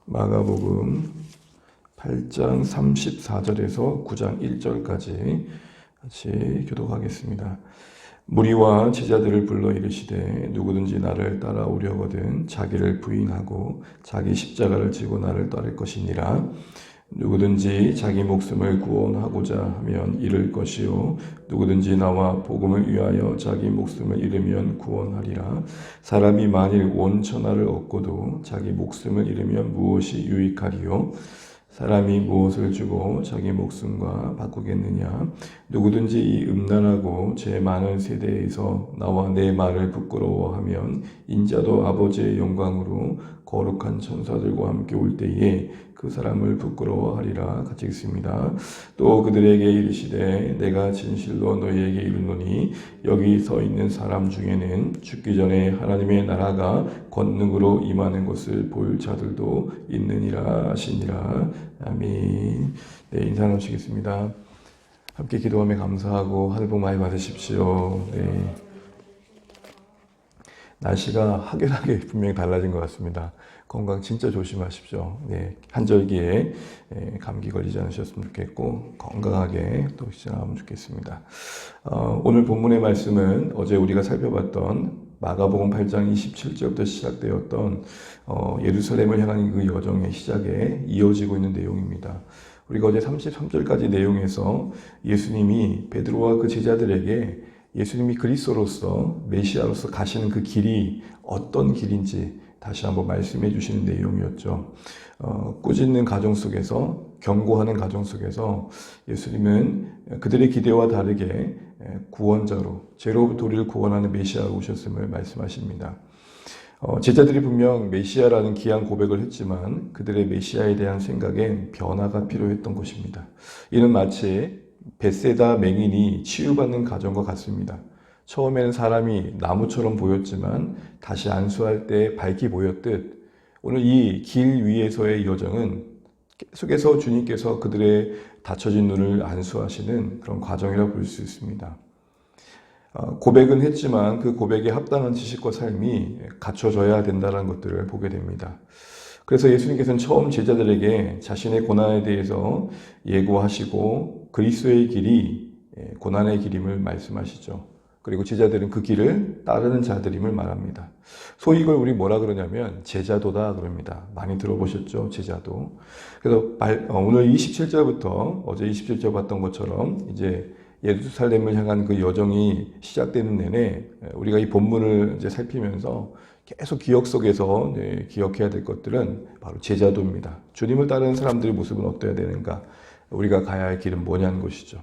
마가복음 8장 34절에서 9장 1절까지 같이 교독하겠습니다. 무리와 제자들을 불러 이르시되 누구든지 나를 따라오려거든 자기를 부인하고 자기 십자가를 지고 나를 따를 것이니라. 누구든지 자기 목숨을 구원하고자 하면 잃을 것이요 누구든지 나와 복음을 위하여 자기 목숨을 잃으면 구원하리라. 사람이 만일 온 천하를 얻고도 자기 목숨을 잃으면 무엇이 유익하리요? 사람이 무엇을 주고 자기 목숨과 바꾸겠느냐? 누구든지 이 음란하고 죄 많은 세대에서 나와 내 말을 부끄러워하면 인자도 아버지의 영광으로 거룩한 천사들과 함께 올 때에 그 사람을 부끄러워하리라. 같이 읽습니다. 또 그들에게 이르시되 내가 진실로 너희에게 이르노니 여기 서 있는 사람 중에는 죽기 전에 하나님의 나라가 권능으로 임하는 것을 볼 자들도 있느니라 하시니라. 아멘. 네, 인사 나누시겠습니다. 함께 기도하며 감사하고 하늘 복 많이 받으십시오. 네. 날씨가 확연하게 분명히 달라진 것 같습니다. 건강 진짜 조심하십시오. 네, 한절기에 감기 걸리지 않으셨으면 좋겠고 건강하게 또 지나가면 좋겠습니다. 오늘 본문의 말씀은 어제 우리가 살펴봤던 마가복음 8장 27절부터 시작되었던 예루살렘을 향한 그 여정의 시작에 이어지고 있는 내용입니다. 우리가 어제 33절까지 내용에서 예수님이 베드로와 그 제자들에게 예수님이 그리스도로서 메시아로서 가시는 그 길이 어떤 길인지 다시 한번 말씀해 주시는 내용이었죠. 꾸짖는 가정 속에서, 경고하는 가정 속에서 예수님은 그들의 기대와 다르게 구원자로, 죄로부터 우리를 구원하는 메시아로 오셨음을 말씀하십니다. 제자들이 분명 메시아라는 귀한 고백을 했지만 그들의 메시아에 대한 생각엔 변화가 필요했던 것입니다. 이는 마치 벳세다 맹인이 치유받는 가정과 같습니다. 처음에는 사람이 나무처럼 보였지만 다시 안수할 때 밝게 보였듯 오늘 이 길 위에서의 여정은 계속해서 주님께서 그들의 닫혀진 눈을 안수하시는 그런 과정이라고 볼 수 있습니다. 고백은 했지만 그 고백에 합당한 지식과 삶이 갖춰져야 된다는 것들을 보게 됩니다. 그래서 예수님께서는 처음 제자들에게 자신의 고난에 대해서 예고하시고 그리스도의 길이 고난의 길임을 말씀하시죠. 그리고 제자들은 그 길을 따르는 자들임을 말합니다. 소위 이걸 우리 뭐라 그러냐면 제자도다 그럽니다. 많이 들어보셨죠? 제자도. 그래서 오늘 27절부터 어제 27절 봤던 것처럼 이제 예루살렘을 향한 그 여정이 시작되는 내내 우리가 이 본문을 이제 살피면서 계속 기억 속에서 기억해야 될 것들은 바로 제자도입니다. 주님을 따르는 사람들의 모습은 어떠해야 되는가? 우리가 가야 할 길은 뭐냐는 것이죠.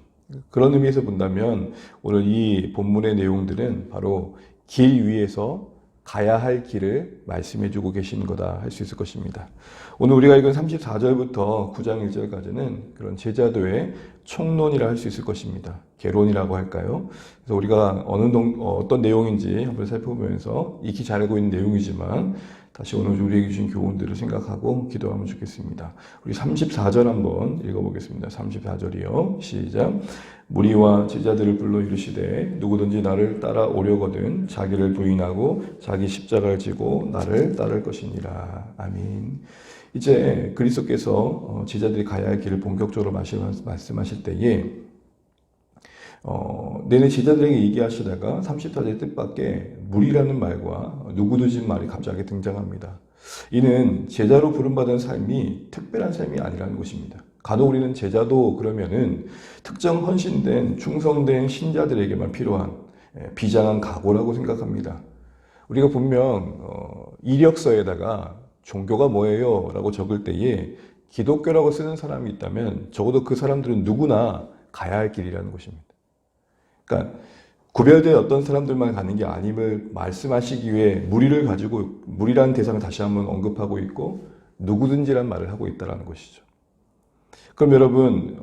그런 의미에서 본다면 오늘 이 본문의 내용들은 바로 길 위에서 가야 할 길을 말씀해 주고 계시는 거다 할 수 있을 것입니다. 오늘 우리가 읽은 34절부터 9장 1절까지는 그런 제자도의 총론이라 할 수 있을 것입니다. 개론이라고 할까요? 그래서 우리가 어떤 내용인지 한번 살펴보면서 익히 잘 알고 있는 내용이지만 다시 오늘 우리에게 주신 교훈들을 생각하고 기도하면 좋겠습니다. 우리 34절 한번 읽어보겠습니다. 34절이요. 시작. 무리와 제자들을 불러 이르시되 누구든지 나를 따라오려거든 자기를 부인하고 자기 십자가를 지고 나를 따를 것이니라. 아멘. 이제 그리스도께서 제자들이 가야 할 길을 본격적으로 말씀하실 때에 내내 제자들에게 얘기하시다가 34절 뜻밖의 무리라는 말과 누구든지 말이 갑자기 등장합니다. 이는 제자로 부름받은 삶이 특별한 삶이 아니라는 것입니다. 간혹 우리는 제자도 그러면은 특정 헌신된 충성된 신자들에게만 필요한 비장한 각오라고 생각합니다. 우리가 분명 이력서에다가 종교가 뭐예요? 라고 적을 때에 기독교라고 쓰는 사람이 있다면 적어도 그 사람들은 누구나 가야 할 길이라는 것입니다. 그러니까 구별된 어떤 사람들만 가는 게 아님을 말씀하시기 위해 무리라는 대상을 다시 한번 언급하고 있고 누구든지란 말을 하고 있다는 것이죠. 그럼 여러분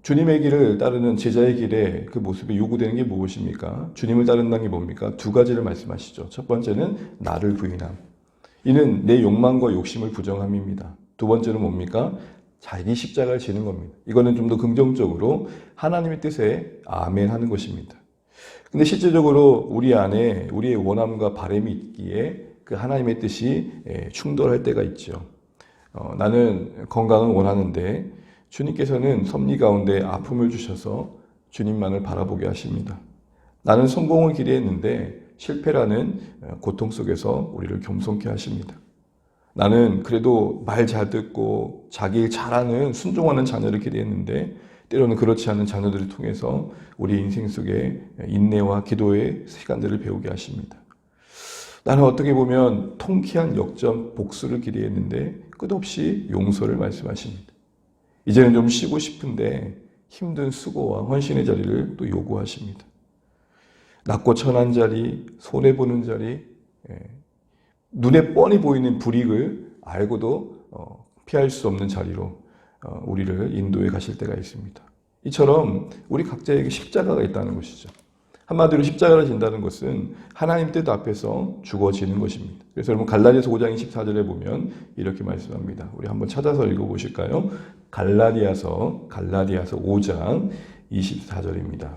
주님의 길을 따르는 제자의 길에 그 모습에 요구되는 게 무엇입니까? 주님을 따른다는 게 뭡니까? 두 가지를 말씀하시죠. 첫 번째는 나를 부인함. 이는 내 욕망과 욕심을 부정함입니다. 두 번째는 뭡니까? 자기 십자가를 지는 겁니다. 이거는 좀 더 긍정적으로 하나님의 뜻에 아멘 하는 것입니다. 근데 실제적으로 우리 안에 우리의 원함과 바람이 있기에 그 하나님의 뜻이 충돌할 때가 있죠. 나는 건강을 원하는데 주님께서는 섭리 가운데 아픔을 주셔서 주님만을 바라보게 하십니다. 나는 성공을 기대했는데 실패라는 고통 속에서 우리를 겸손케 하십니다. 나는 그래도 말 잘 듣고 자기 일 잘하는 순종하는 자녀를 기대했는데 때로는 그렇지 않은 자녀들을 통해서 우리 인생 속에 인내와 기도의 시간들을 배우게 하십니다. 나는 어떻게 보면 통쾌한 역전 복수를 기대했는데 끝없이 용서를 말씀하십니다. 이제는 좀 쉬고 싶은데 힘든 수고와 헌신의 자리를 또 요구하십니다. 낮고 천한 자리, 손해보는 자리, 눈에 뻔히 보이는 불이익을 알고도 피할 수 없는 자리로 우리를 인도해 가실 때가 있습니다. 이처럼 우리 각자에게 십자가가 있다는 것이죠. 한마디로 십자가를 진다는 것은 하나님 뜻 앞에서 죽어지는 것입니다. 그래서 여러분 갈라디아서 5장 24절에 보면 이렇게 말씀합니다. 우리 한번 찾아서 읽어보실까요? 갈라디아서 5장 24절입니다.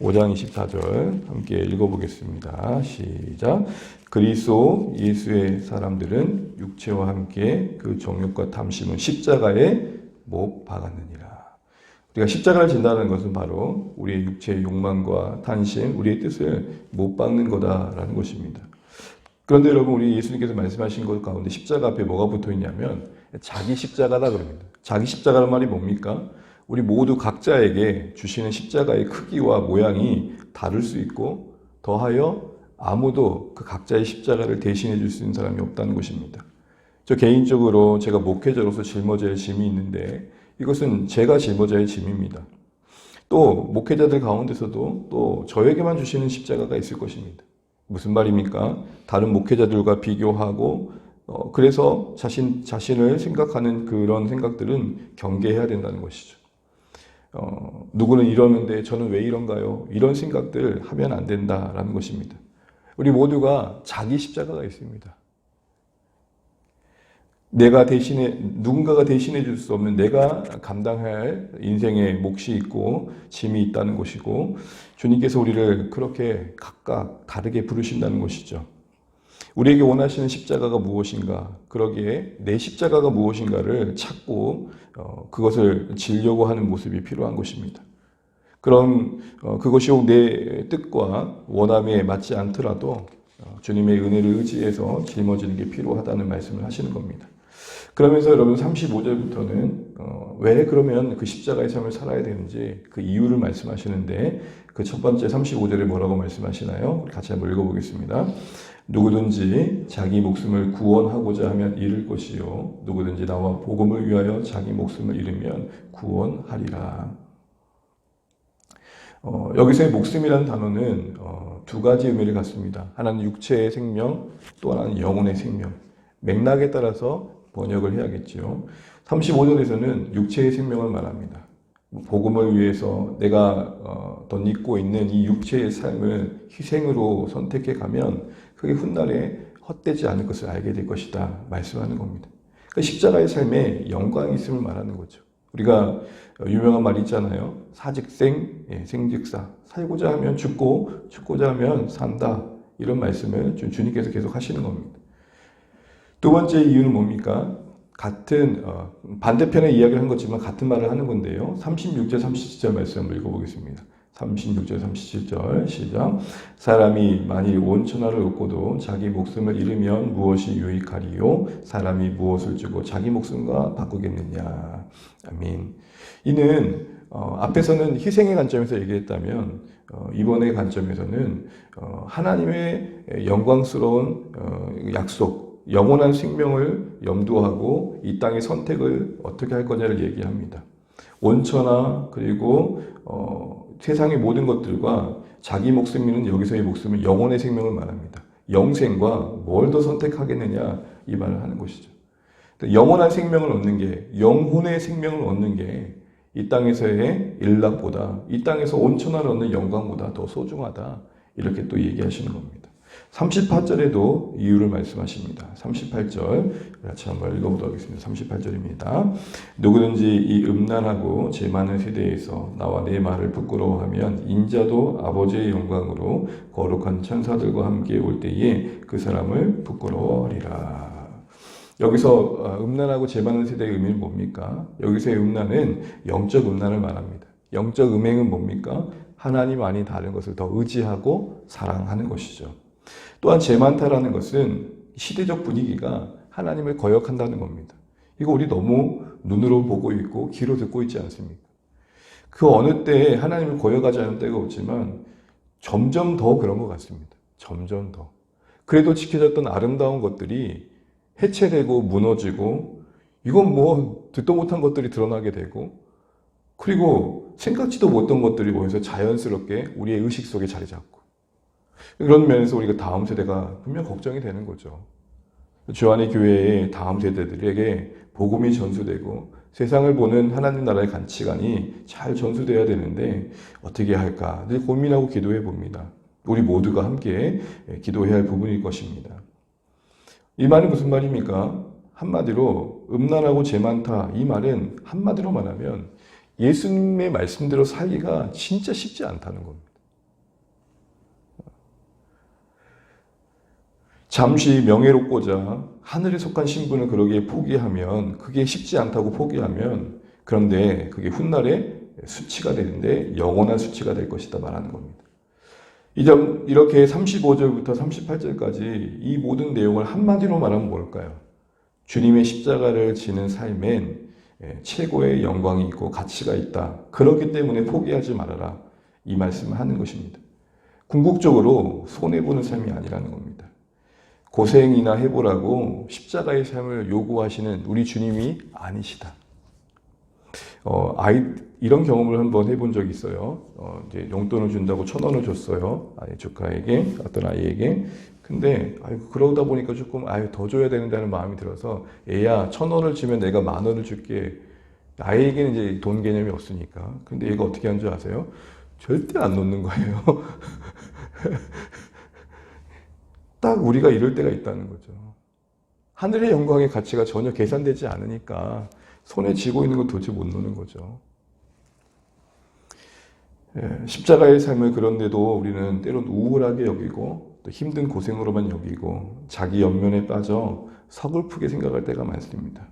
(5장 24절) 함께 읽어보겠습니다. 시작. 그리스도 예수의 사람들은 육체와 함께 그 정욕과 탐심은 십자가에 못 박았느니라. 우리가 십자가를 진다는 것은 바로 우리의 육체의 욕망과 탄심, 우리의 뜻을 못 박는 거다라는 것입니다. 그런데 여러분, 우리 예수님께서 말씀하신 것 가운데 십자가 앞에 뭐가 붙어 있냐면 자기 십자가다 그럽니다. 자기 십자가란 말이 뭡니까? 우리 모두 각자에게 주시는 십자가의 크기와 모양이 다를 수 있고 더하여 아무도 그 각자의 십자가를 대신해 줄 수 있는 사람이 없다는 것입니다. 저 개인적으로 제가 목회자로서 짊어져야 짐이 있는데 이것은 제가 짊어져야 짐입니다. 또 목회자들 가운데서도 또 저에게만 주시는 십자가가 있을 것입니다. 무슨 말입니까? 다른 목회자들과 비교하고 그래서 자신을 생각하는 그런 생각들은 경계해야 된다는 것이죠. 누구는 이러는데 저는 왜 이런가요? 이런 생각들 하면 안 된다라는 것입니다. 우리 모두가 자기 십자가가 있습니다. 누군가가 대신해 줄 수 없는 내가 감당할 인생의 몫이 있고 짐이 있다는 것이고 주님께서 우리를 그렇게 각각 다르게 부르신다는 것이죠. 우리에게 원하시는 십자가가 무엇인가, 그러기에 내 십자가가 무엇인가를 찾고 그것을 지려고 하는 모습이 필요한 것입니다. 그럼 그것이 내 뜻과 원함에 맞지 않더라도 주님의 은혜를 의지해서 짊어지는 게 필요하다는 말씀을 하시는 겁니다. 그러면서 여러분 35절부터는 왜 그러면 그 십자가의 삶을 살아야 되는지 그 이유를 말씀하시는데 그 첫 번째 35절에 뭐라고 말씀하시나요? 우리 같이 한번 읽어보겠습니다. 누구든지 자기 목숨을 구원하고자 하면 잃을 것이요 누구든지 나와 복음을 위하여 자기 목숨을 잃으면 구원하리라. 여기서의 목숨이라는 단어는 두 가지 의미를 갖습니다. 하나는 육체의 생명, 또 하나는 영혼의 생명. 맥락에 따라서 번역을 해야겠지요. 35절에서는 육체의 생명을 말합니다. 복음을 위해서 내가 덧입고 있는 이 육체의 삶을 희생으로 선택해 가면 그게 훗날에 헛되지 않을 것을 알게 될 것이다 말씀하는 겁니다. 그러니까 십자가의 삶에 영광이 있음을 말하는 거죠. 우리가 유명한 말이 있잖아요. 사직생, 생직사. 살고자 하면 죽고 죽고자 하면 산다. 이런 말씀을 주님께서 계속 하시는 겁니다. 두 번째 이유는 뭡니까? 같은 반대편의 이야기를 한 거지만 같은 말을 하는 건데요. 36절 37절 말씀 한번 읽어보겠습니다. 36절 37절 시작. 사람이 만일 온 천하를 얻고도 자기 목숨을 잃으면 무엇이 유익하리요? 사람이 무엇을 주고 자기 목숨과 바꾸겠느냐. 아멘. 이는 앞에서는 희생의 관점에서 얘기했다면 이번의 관점에서는 하나님의 영광스러운 약속, 영원한 생명을 염두하고 이 땅의 선택을 어떻게 할 거냐를 얘기합니다. 온천하 그리고 세상의 모든 것들과 자기 목숨이는 여기서의 목숨은 영혼의 생명을 말합니다. 영생과 뭘 더 선택하겠느냐 이 말을 하는 것이죠. 영원한 생명을 얻는 게, 영혼의 생명을 얻는 게 이 땅에서의 일락보다, 이 땅에서 온천하를 얻는 영광보다 더 소중하다 이렇게 또 얘기하시는 겁니다. 38절에도 이유를 말씀하십니다. 38절 같이 한번 읽어보도록 하겠습니다. 38절입니다. 누구든지 이 음란하고 죄 많은 세대에서 나와 내 말을 부끄러워하면 인자도 아버지의 영광으로 거룩한 천사들과 함께 올 때에 그 사람을 부끄러워하리라. 여기서 음란하고 죄 많은 세대의 의미는 뭡니까? 여기서의 음란은 영적 음란을 말합니다. 영적 음행은 뭡니까? 하나님 아닌 다른 것을 더 의지하고 사랑하는 것이죠. 또한 죄 많다라는 것은 시대적 분위기가 하나님을 거역한다는 겁니다. 이거 우리 너무 눈으로 보고 있고 귀로 듣고 있지 않습니까? 그 어느 때에 하나님을 거역하지 않은 때가 없지만 점점 더 그런 것 같습니다. 점점 더. 그래도 지켜졌던 아름다운 것들이 해체되고 무너지고 이건 뭐 듣도 못한 것들이 드러나게 되고 그리고 생각지도 못했던 것들이 모여서 자연스럽게 우리의 의식 속에 자리 잡고 그런 면에서 우리가 다음 세대가 분명 걱정이 되는 거죠. 주 안의 교회의 다음 세대들에게 복음이 전수되고 세상을 보는 하나님 나라의 가치관이 잘 전수돼야 되는데 어떻게 할까 늘 고민하고 기도해 봅니다. 우리 모두가 함께 기도해야 할 부분일 것입니다. 이 말은 무슨 말입니까? 한마디로 음란하고 죄 많다 이 말은 한마디로 말하면 예수님의 말씀대로 살기가 진짜 쉽지 않다는 겁니다. 잠시 명예롭고자 하늘에 속한 신분을 그러기에 포기하면 그게 쉽지 않다고 포기하면 그런데 그게 훗날에 수치가 되는데 영원한 수치가 될 것이다 말하는 겁니다. 이렇게 35절부터 38절까지 이 모든 내용을 한마디로 말하면 뭘까요? 주님의 십자가를 지는 삶엔 최고의 영광이 있고 가치가 있다. 그렇기 때문에 포기하지 말아라. 이 말씀을 하는 것입니다. 궁극적으로 손해보는 삶이 아니라는 겁니다. 고생이나 해보라고 십자가의 삶을 요구하시는 우리 주님이 아니시다. 이런 경험을 한번 해본 적이 있어요. 이제 용돈을 준다고 1,000원을 줬어요. 조카에게, 어떤 아이에게. 근데, 그러다 보니까 조금, 더 줘야 된다는 마음이 들어서, 얘야, 1,000원을 주면 내가 10,000원을 줄게. 아이에게는 이제 돈 개념이 없으니까. 근데 얘가 어떻게 한 줄 아세요? 절대 안 놓는 거예요. 딱 우리가 이럴 때가 있다는 거죠. 하늘의 영광의 가치가 전혀 계산되지 않으니까 손에 쥐고 있는 거 도대체 못 노는 거죠. 십자가의 삶을 그런데도 우리는 때론 우울하게 여기고 또 힘든 고생으로만 여기고 자기 연면에 빠져 서글프게 생각할 때가 많습니다.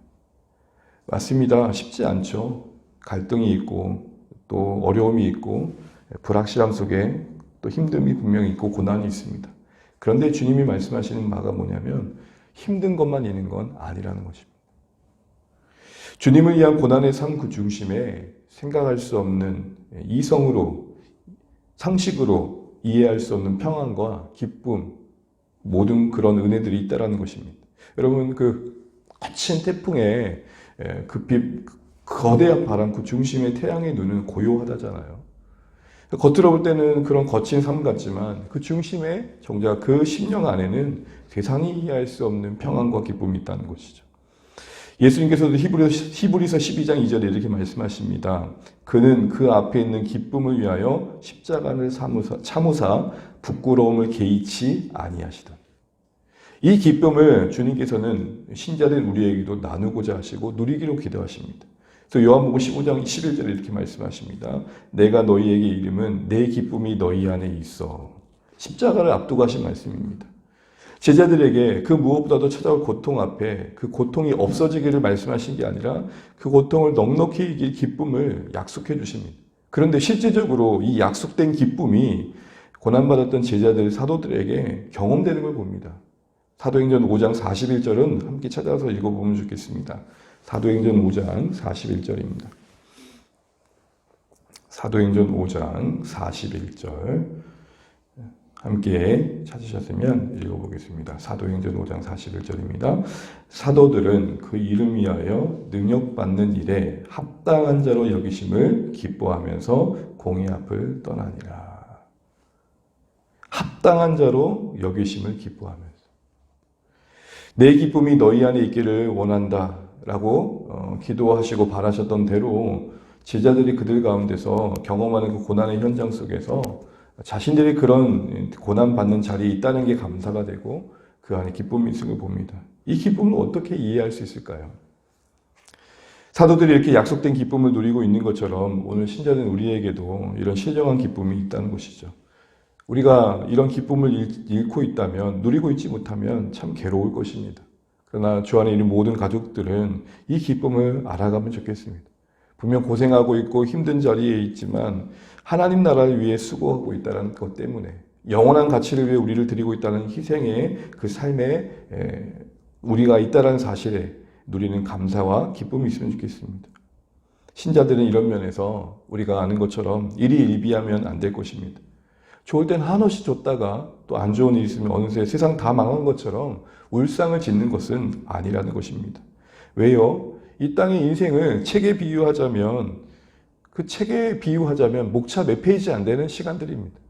맞습니다. 쉽지 않죠. 갈등이 있고 또 어려움이 있고 불확실함 속에 또 힘듦이 분명히 있고 고난이 있습니다. 그런데 주님이 말씀하시는 바가 뭐냐면 힘든 것만 있는 건 아니라는 것입니다. 주님을 위한 고난의 삶 그 중심에 생각할 수 없는 이성으로 상식으로 이해할 수 없는 평안과 기쁨 모든 그런 은혜들이 있다는 것입니다. 여러분 그 거친 태풍에 그 거대한 바람 그 중심의 태양의 눈은 고요하다잖아요. 겉으로 볼 때는 그런 거친 삶 같지만 그 중심에 정작 그 심령 안에는 세상이 이해할 수 없는 평안과 기쁨이 있다는 것이죠. 예수님께서도 히브리서 12장 2절에 이렇게 말씀하십니다. 그는 그 앞에 있는 기쁨을 위하여 십자가를 참으사 부끄러움을 개의치 아니하시던. 이 기쁨을 주님께서는 신자된 우리에게도 나누고자 하시고 누리기로 기도하십니다. 또 요한복음 15장 11절에 이렇게 말씀하십니다. 내가 너희에게 이름은 내 기쁨이 너희 안에 있어. 십자가를 앞두고 하신 말씀입니다. 제자들에게 그 무엇보다도 찾아올 고통 앞에 그 고통이 없어지기를 말씀하신 게 아니라 그 고통을 넉넉히 이길 기쁨을 약속해 주십니다. 그런데 실제적으로 이 약속된 기쁨이 고난받았던 제자들, 사도들에게 경험되는 걸 봅니다. 사도행전 5장 41절은 함께 찾아서 읽어보면 좋겠습니다. 사도행전 5장 41절입니다. 사도행전 5장 41절 함께 찾으셨으면 읽어보겠습니다. 사도행전 5장 41절입니다. 사도들은 그 이름 위하여 능력받는 일에 합당한 자로 여기심을 기뻐하면서 공의 앞을 떠나니라. 합당한 자로 여기심을 기뻐하면서 내 기쁨이 너희 안에 있기를 원한다 라고 기도하시고 바라셨던 대로 제자들이 그들 가운데서 경험하는 그 고난의 현장 속에서 자신들이 그런 고난받는 자리에 있다는 게 감사가 되고 그 안에 기쁨이 있는 걸 봅니다. 이 기쁨을 어떻게 이해할 수 있을까요? 사도들이 이렇게 약속된 기쁨을 누리고 있는 것처럼 오늘 신자는 우리에게도 이런 신령한 기쁨이 있다는 것이죠. 우리가 이런 기쁨을 잃고 있다면, 누리고 있지 못하면 참 괴로울 것입니다. 그러나 주 안에 있는 모든 가족들은 이 기쁨을 알아가면 좋겠습니다. 분명 고생하고 있고 힘든 자리에 있지만 하나님 나라를 위해 수고하고 있다는 것 때문에 영원한 가치를 위해 우리를 드리고 있다는 희생의 그 삶에 우리가 있다는 사실에 누리는 감사와 기쁨이 있으면 좋겠습니다. 신자들은 이런 면에서 우리가 아는 것처럼 일희일비하면 안 될 것입니다. 좋을 땐 한없이 줬다가 또 안 좋은 일이 있으면 어느새 세상 다 망한 것처럼 울상을 짓는 것은 아니라는 것입니다. 왜요? 이 땅의 인생을 책에 비유하자면 목차 몇 페이지 안 되는 시간들입니다.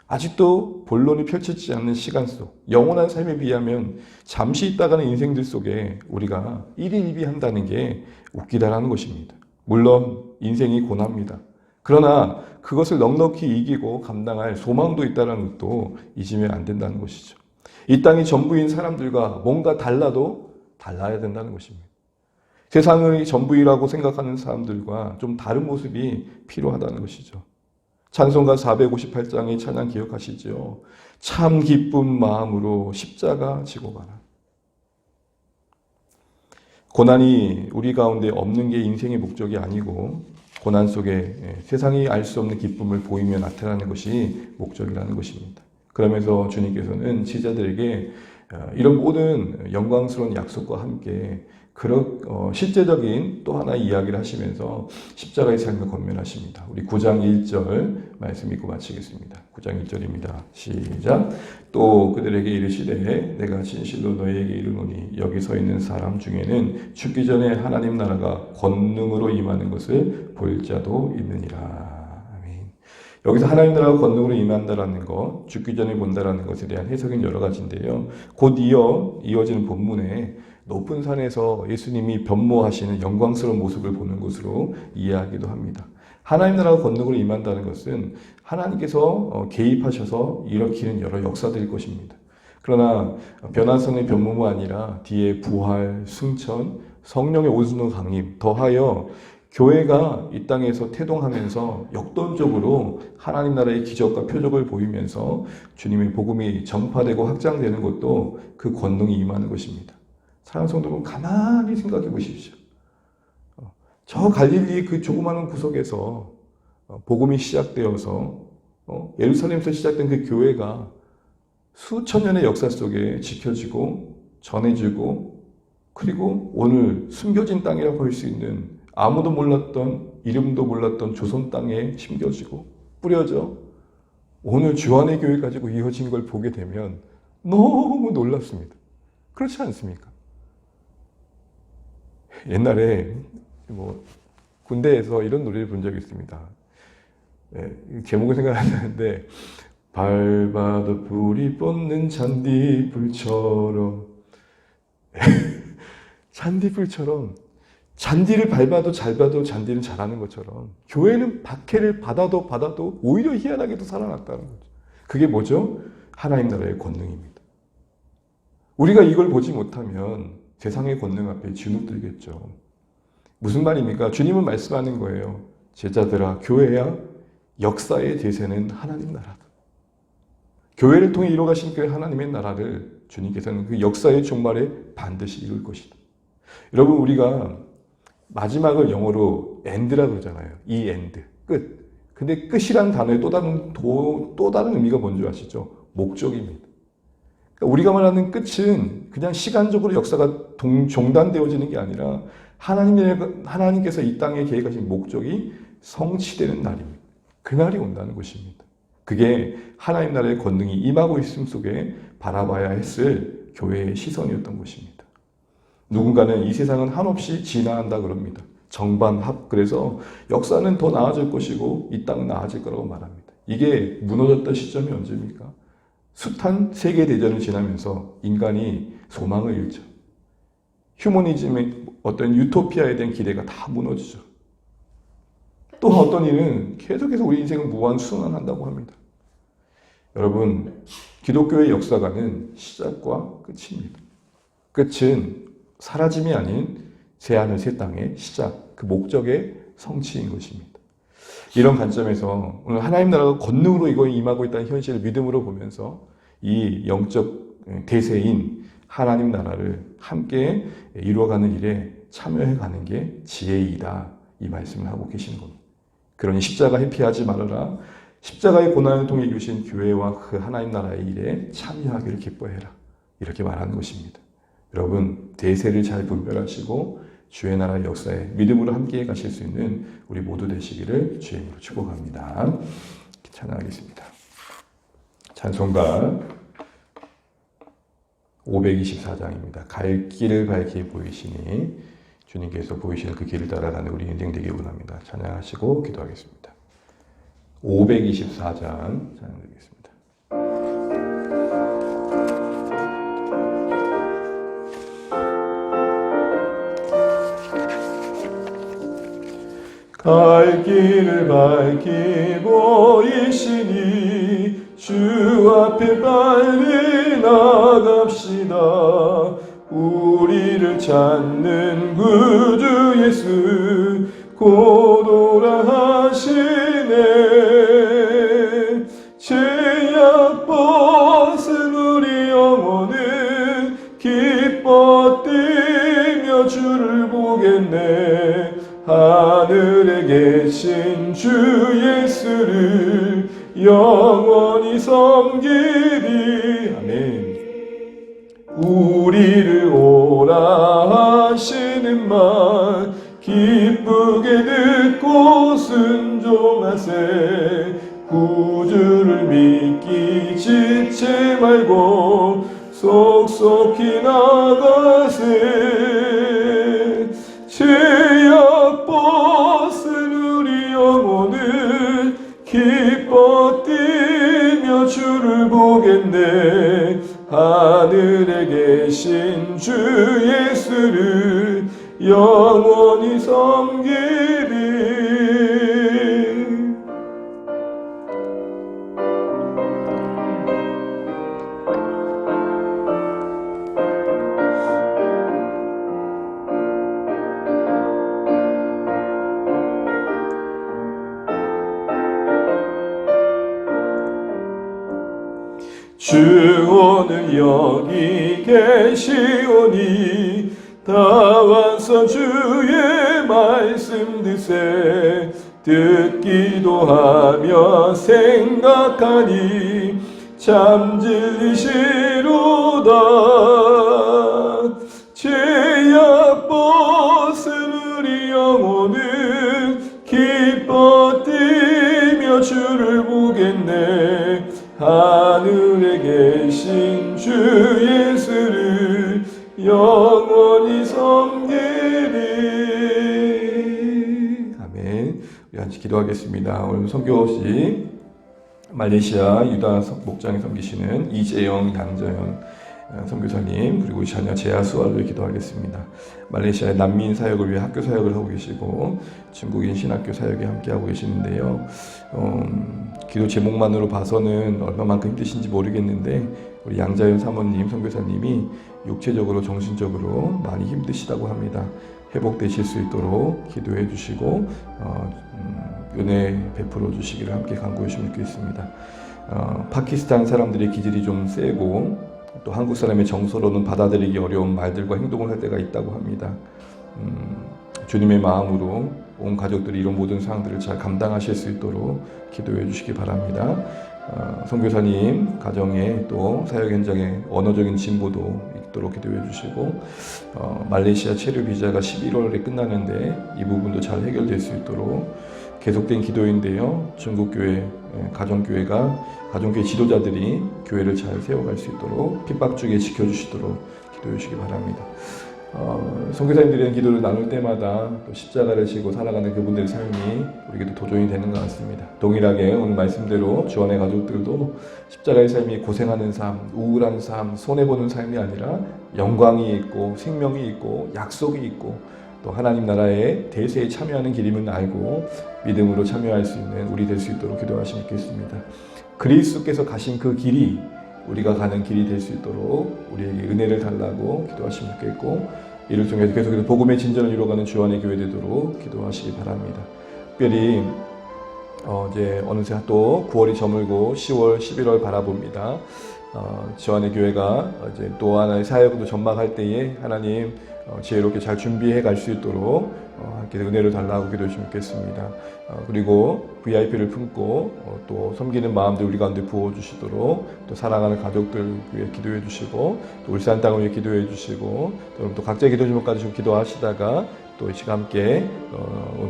아직도 본론이 펼쳐지지 않는 시간 속, 영원한 삶에 비하면 잠시 있다가는 인생들 속에 우리가 일희일비한다는 게 웃기다라는 것입니다. 물론 인생이 고납니다. 그러나 그것을 넉넉히 이기고 감당할 소망도 있다는 것도 잊으면 안 된다는 것이죠. 이 땅이 전부인 사람들과 뭔가 달라도 달라야 된다는 것입니다. 세상의 전부이라고 생각하는 사람들과 좀 다른 모습이 필요하다는 것이죠. 찬송가 458장의 찬양 기억하시죠? 참 기쁜 마음으로 십자가 지고 가라. 고난이 우리 가운데 없는 게 인생의 목적이 아니고 고난 속에 세상이 알 수 없는 기쁨을 보이며 나타나는 것이 목적이라는 것입니다. 그러면서 주님께서는 제자들에게 이런 모든 영광스러운 약속과 함께 그런 실제적인 또 하나의 이야기를 하시면서 십자가의 삶을 권면하십니다. 우리 9장 1절 말씀 읽고 마치겠습니다. 9장 1절입니다. 시작. 또 그들에게 이르시되 내가 진실로 너희에게 이르노니 여기 서 있는 사람 중에는 죽기 전에 하나님 나라가 권능으로 임하는 것을 볼 자도 있느니라. 아멘. 여기서 하나님 나라가 권능으로 임한다라는 것, 죽기 전에 본다라는 것에 대한 해석은 여러 가지인데요. 곧 이어지는 본문에 높은 산에서 예수님이 변모하시는 영광스러운 모습을 보는 것으로 이해하기도 합니다. 하나님 나라가 권능으로 임한다는 것은 하나님께서 개입하셔서 일으키는 여러 역사들일 것입니다. 그러나 변화성의 변모가 아니라 뒤에 부활, 승천, 성령의 오순도 강림, 더하여 교회가 이 땅에서 태동하면서 역동적으로 하나님 나라의 기적과 표적을 보이면서 주님의 복음이 전파되고 확장되는 것도 그 권능이 임하는 것입니다. 사랑하는 성도분, 가만히 생각해 보십시오. 저 갈릴리 그 조그마한 구석에서 복음이 시작되어서 예루살렘에서 시작된 그 교회가 수천 년의 역사 속에 지켜지고 전해지고 그리고 오늘 숨겨진 땅이라고 할 수 있는 아무도 몰랐던 이름도 몰랐던 조선 땅에 심겨지고 뿌려져 오늘 주안의 교회 가지고 이어진 걸 보게 되면 너무 놀랍습니다. 그렇지 않습니까? 옛날에 군대에서 이런 노래를 부른 적이 있습니다. 제목을 생각 안 나는데 밟아도 불이 뻗는 잔디불처럼 잔디불처럼 잔디를 밟아도 잔디는 자라는 것처럼 교회는 박해를 받아도 오히려 희한하게도 살아났다는 거죠. 그게 뭐죠? 하나님 나라의 권능입니다. 우리가 이걸 보지 못하면 세상의 권능 앞에 주눅들겠죠. 무슨 말입니까? 주님은 말씀하는 거예요. 제자들아, 교회야 역사의 대세는 하나님 나라다. 교회를 통해 이루어가신 그 하나님의 나라를 주님께서는 그 역사의 종말에 반드시 이룰 것이다. 여러분, 우리가 마지막을 영어로 end라고 그러잖아요. 이 end, 끝. 근데 끝이라는 단어의 또 다른 의미가 뭔지 아시죠? 목적입니다. 우리가 말하는 끝은 그냥 시간적으로 역사가 종단되어지는 게 아니라 하나님께서 이 땅에 계획하신 목적이 성취되는 날입니다. 그날이 온다는 것입니다. 그게 하나님 나라의 권능이 임하고 있음 속에 바라봐야 했을 교회의 시선이었던 것입니다. 누군가는 이 세상은 한없이 진화한다 그럽니다. 정반합. 그래서 역사는 더 나아질 것이고 이 땅은 나아질 거라고 말합니다. 이게 무너졌던 시점이 언제입니까? 숱한 세계대전을 지나면서 인간이 소망을 잃죠. 휴머니즘의 어떤 유토피아에 대한 기대가 다 무너지죠. 또 어떤 이는 계속해서 우리 인생은 무한순환한다고 합니다. 여러분, 기독교의 역사가는 시작과 끝입니다. 끝은 사라짐이 아닌 새하늘 새 땅의 시작, 그 목적의 성취인 것입니다. 이런 관점에서 오늘 하나님 나라가 권능으로 이거에 임하고 있다는 현실을 믿음으로 보면서 이 영적 대세인 하나님 나라를 함께 이루어가는 일에 참여해가는 게 지혜이다, 이 말씀을 하고 계시는 겁니다. 그러니 십자가 회피하지 말아라. 십자가의 고난을 통해 이루신 교회와 그 하나님 나라의 일에 참여하기를 기뻐해라, 이렇게 말하는 것입니다. 여러분, 대세를 잘 분별하시고 주의 나라의 역사에 믿음으로 함께 가실 수 있는 우리 모두 되시기를 주의 이름으로 축복합니다. 찬양하겠습니다. 찬송가 524장입니다. 갈 길을 밝히 보이시니 주님께서 보이시는 그 길을 따라가는 우리 인생 되기 원합니다. 찬양하시고 기도하겠습니다. 524장 찬양드리겠습니다. 갈 길을 밝히 보이시니 주 앞에 빨리 나갑시다. 우리를 찾는 구주 예수 곧 오라 하시네. 죄악 벗은 우리 영혼은 기뻐 뛰며 주를 보겠네. 하늘에 계신 주 예수를 영원히 섬기리. 아멘. 우리를 오라 하시는 말 기쁘게 듣고 순종하세. 구주를 믿기 지체 말고 속속히 나가세. 죄악 벗은 우리 영혼은 기뻐 뛰며 주를 보겠네. 하늘에 계신 주 예수를 영원히 섬기리. 주 오늘 여기 계시오니 다 와서 주의 말씀 드세. 듣기도 하며 생각하니 참 진리시로다. 죄악 벗은 우리 영혼은 기뻐 뛰며 주를 보겠네. 하늘에 계신 주 예수를 영원히 섬기리. 아멘. 우리 같이 기도하겠습니다. 오늘 선교시 말레이시아 유다 목장에 섬기시는 이재영, 양정현 선교사님, 그리고 자녀 제아수아를 기도하겠습니다. 말레이시아의 난민 사역을 위해 학교 사역을 하고 계시고 중국인 신학교 사역에 함께하고 계시는데요. 기도 제목만으로 봐서는 얼마만큼 힘드신지 모르겠는데 우리 양자연 사모님, 선교사님이 육체적으로 정신적으로 많이 힘드시다고 합니다. 회복되실 수 있도록 기도해 주시고 은혜 베풀어 주시기를 함께 간구하시면 좋겠습니다. 파키스탄 사람들의 기질이 좀 세고 또 한국 사람의 정서로는 받아들이기 어려운 말들과 행동을 할 때가 있다고 합니다. 주님의 마음으로 온 가족들이 이런 모든 상황들을 잘 감당하실 수 있도록 기도해 주시기 바랍니다. 선교사님 가정에 또 사역 현장에 언어적인 진보도 있도록 기도해 주시고 말레이시아 체류 비자가 11월에 끝나는데 이 부분도 잘 해결될 수 있도록 계속된 기도인데요. 중국교회, 가정교회 지도자들이 교회를 잘 세워갈 수 있도록 핍박 중에 지켜주시도록 기도해 주시기 바랍니다. 선교사님들의 기도를 나눌 때마다 또 십자가를 지고 살아가는 그분들의 삶이 우리에게도 도전이 되는 것 같습니다. 동일하게 오늘 말씀대로 주안의 가족들도 십자가의 삶이 고생하는 삶, 우울한 삶, 손해보는 삶이 아니라 영광이 있고 생명이 있고 약속이 있고 또 하나님 나라의 대세에 참여하는 길임을 알고 믿음으로 참여할 수 있는 우리 될 수 있도록 기도하시면 좋겠습니다. 그리스도께서 가신 그 길이 우리가 가는 길이 될 수 있도록 우리에게 은혜를 달라고 기도하시면 좋겠고, 이를 통해서 계속해서 복음의 진전을 이루어가는 주안의 교회 되도록 기도하시기 바랍니다. 특별히 이제 어느새 또 9월이 저물고 10월, 11월 바라봅니다. 주안의 교회가 이제 또 하나의 사역도 전망할 때에 하나님 지혜롭게 잘 준비해 갈 수 있도록 함께 은혜를 달라고 기도해 주시면 좋겠습니다. 그리고 VIP를 품고 또 섬기는 마음들 우리 가운데 부어주시도록, 또 사랑하는 가족들 위해 기도해 주시고, 또 울산 땅을 위해 기도해 주시고, 또 각자의 기도 제목까지 좀 기도하시다가 또 이 시간 함께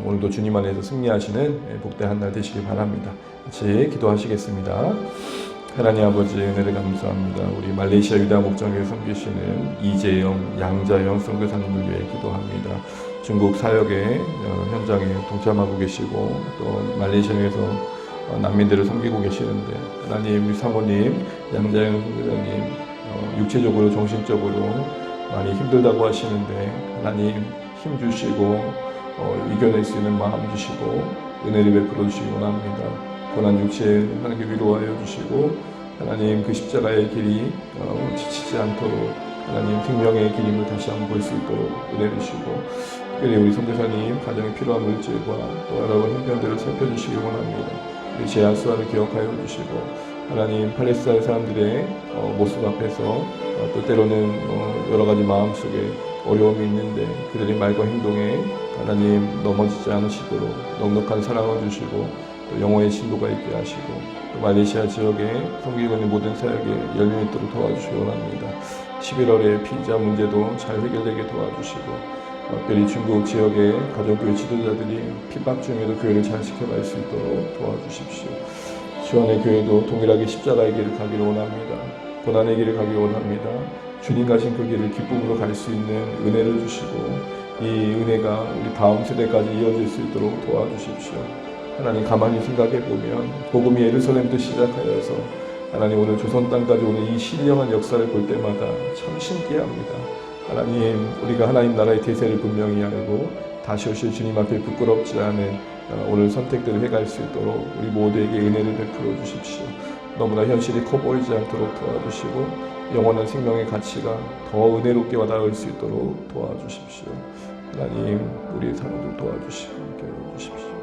오늘도 주님 안에서 승리하시는 복된 날 되시길 바랍니다. 같이 기도하시겠습니다. 하나님 아버지, 은혜를 감사합니다. 우리 말레이시아 유다 목장교회 섬기시는 이재영, 양자영 선교사님을 위해 기도합니다. 중국 사역의 현장에 동참하고 계시고, 또 말레이시아에서 난민들을 섬기고 계시는데, 하나님 우리 사모님 양자영 선교사님 육체적으로 정신적으로 많이 힘들다고 하시는데, 하나님 힘 주시고 이겨낼 수 있는 마음 주시고 은혜를 베풀어 주시기 원합니다. 고난 육체에 하나님께 위로하여 주시고, 하나님 그 십자가의 길이 지치지 않도록 하나님 생명의 길임을 다시 한번 볼 수 있도록 은혜 주시고, 특별히 우리 선교사님 가정에 필요한 물질과 또 여러 형편들을 살펴주시기 원합니다. 우리 제아수아를 기억하여 주시고, 하나님 팔레스타인 사람들의 모습 앞에서 또 때로는 여러 가지 마음속에 어려움이 있는데 그들의 말과 행동에 하나님 넘어지지 않으시도록 넉넉한 사랑을 주시고, 또 영혼의 진도가 있게 하시고, 또 말레이시아 지역에 섬기고 있는 모든 사역에 열려 있도록 도와주시기 원합니다. 11월에 피자 문제도 잘 해결되게 도와주시고, 특별히 중국 지역의 가정교회 지도자들이 핍박 중에도 교회를 잘 지켜갈 수 있도록 도와주십시오. 주안의 교회도 동일하게 십자가의 길을 가기를 원합니다. 고난의 길을 가기를 원합니다. 주님 가신 그 길을 기쁨으로 갈 수 있는 은혜를 주시고, 이 은혜가 우리 다음 세대까지 이어질 수 있도록 도와주십시오. 하나님 가만히 생각해 보면 복음이 예루살렘부터 시작하여서 하나님 오늘 조선 땅까지 오는 이 신령한 역사를 볼 때마다 참 신기합니다. 하나님, 우리가 하나님 나라의 대세를 분명히 알고 다시 오실 주님 앞에 부끄럽지 않은 오늘 선택들을 해갈 수 있도록 우리 모두에게 은혜를 베풀어 주십시오. 너무나 현실이 커 보이지 않도록 도와주시고, 영원한 생명의 가치가 더 은혜롭게 와닿을 수 있도록 도와주십시오. 하나님, 우리의 사랑을 도와주시고 함께 해주십시오.